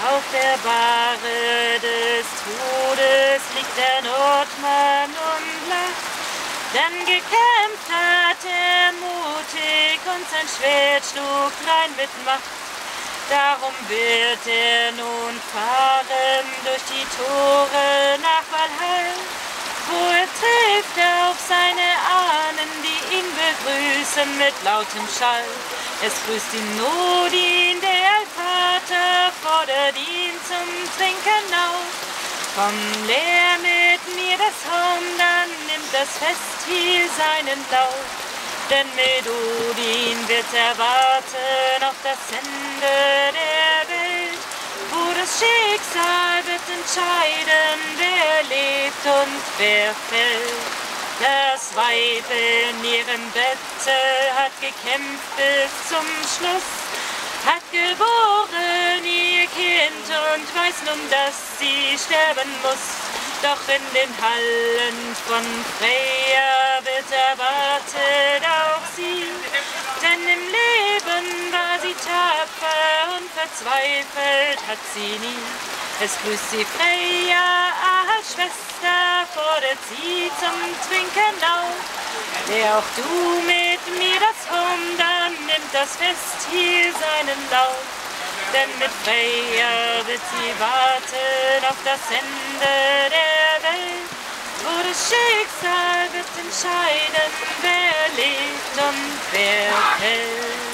Auf der Bahre des Todes liegt der Nordmann und lacht. Denn gekämpft hat er mutig und sein Schwert schlug rein mit Macht. Darum wird er nun fahren durch die Tore nach Valhall, wo er trifft auf seine Ahnen, die ihn begrüßen mit lautem Schall. Es grüßt ihn Odin, der Allvater, fordert ihn zum Trinken auf. Komm, leer mit mir das Horn, dann nimmt das Fest hier seinen Lauf. Denn mit Odin wird er warten auf das Ende der Welt, wo das Schicksal wird entscheiden, wer lebt und wer fällt. Das Weib in ihrem Bette hat gekämpft bis zum Schluss, hat geboren ihr Kind und weiß nun, dass sie sterben muss. Doch in den Hallen von Freya wird erwartet auch sie, denn im Leben war sie tapfer und verzweifelt hat sie nie. Es grüßt sie Freya als Schwester, fordert sie zum Trinken auf. Leer auch du mit mir das Horn, dann nimmt das Fest hier seinen Lauf. Denn mit Freya wird sie warten auf das Ende der Welt, wo das Schicksal wird entscheiden, wer lebt und wer fällt.